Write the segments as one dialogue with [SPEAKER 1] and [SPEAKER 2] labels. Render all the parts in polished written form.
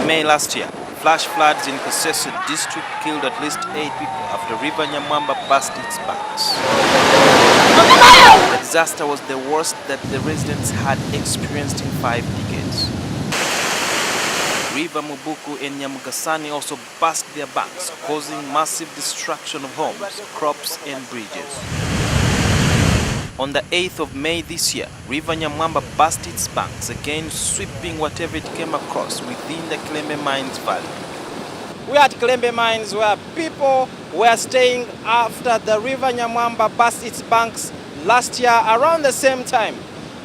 [SPEAKER 1] May last year, flash floods in Kasese district killed at least 8 people after River Nyamwamba burst its banks. The disaster was the worst that the residents had experienced in 5 decades. River Mubuku and Nyamugasani also burst their banks, causing massive destruction of homes, crops and bridges. On the 8th of May this year, River Nyamwamba burst its banks again, sweeping whatever it came across within the Kalembe Mines Valley.
[SPEAKER 2] We are at Kalembe Mines where people were staying after the River Nyamwamba burst its banks last year around the same time.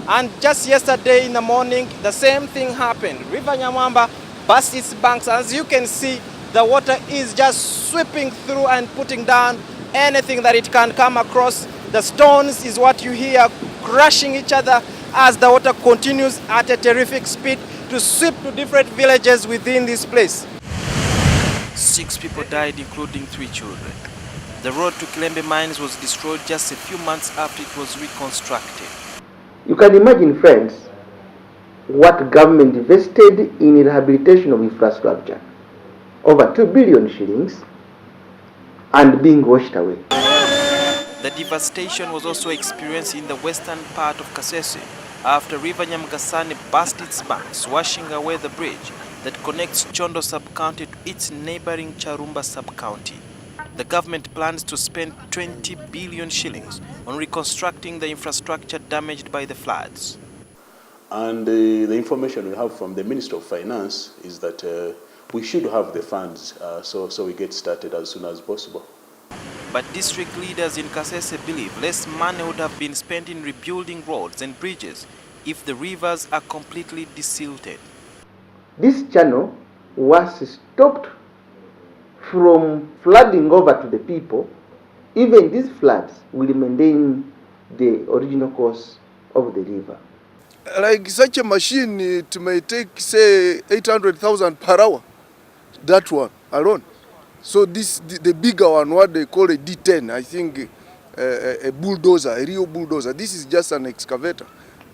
[SPEAKER 2] And just yesterday in the morning, the same thing happened. River Nyamwamba burst its banks. As you can see, the water is just sweeping through and putting down anything that it can come across. The stones is what you hear crashing each other as the water continues at a terrific speed to sweep to different villages within this place.
[SPEAKER 1] 6 people died, including 3 children. The road to Kalembe Mines was destroyed just a few months after it was reconstructed.
[SPEAKER 3] You can imagine, friends, what government invested in rehabilitation of infrastructure. Over 2 billion shillings and being washed away.
[SPEAKER 1] The devastation was also experienced in the western part of Kasese after River Nyamwamba burst its banks, washing away the bridge that connects Chondo sub-county to its neighboring Charumba sub-county. The government plans to spend 20 billion shillings on reconstructing the infrastructure damaged by the floods.
[SPEAKER 4] And the information we have from the Minister of Finance is that we should have the funds so we get started as soon as possible.
[SPEAKER 1] But district leaders in Kasese believe less money would have been spent in rebuilding roads and bridges if the rivers are completely de-silted.
[SPEAKER 3] This channel was stopped from flooding over to the people. Even these floods will maintain the original course of the river.
[SPEAKER 5] Like such a machine, it may take, say, 800,000 per hour. That one alone. So the bigger one, what they call a D10, I think a bulldozer, a real bulldozer. This is just an excavator.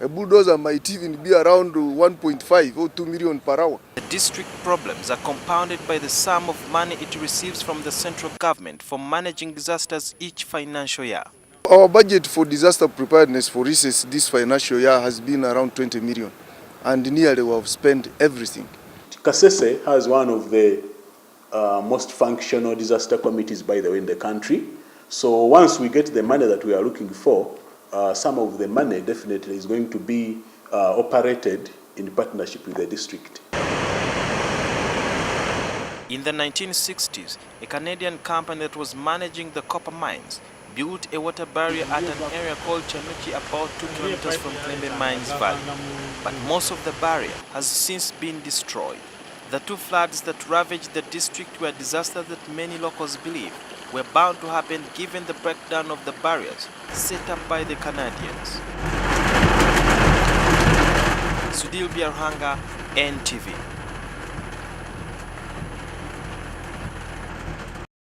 [SPEAKER 5] A bulldozer might even be around 1.5 or 2 million per hour.
[SPEAKER 1] The district problems are compounded by the sum of money it receives from the central government for managing disasters each financial year.
[SPEAKER 5] Our budget for disaster preparedness for this financial year has been around 20 million. And nearly we have spent everything.
[SPEAKER 4] Kasese has one of the most functional disaster committees, by the way, in the country. So once we get the money that we are looking for, some of the money definitely is going to be operated in partnership with the district.
[SPEAKER 1] In the 1960s, a Canadian company that was managing the copper mines built a water barrier at an area called Chanuchi about 2 kilometers from Kalembe Mines Valley. But most of the barrier has since been destroyed. The 2 floods that ravaged the district were disasters that many locals believe were bound to happen given the breakdown of the barriers set up by the Canadians. Sudil Biarhanga, NTV.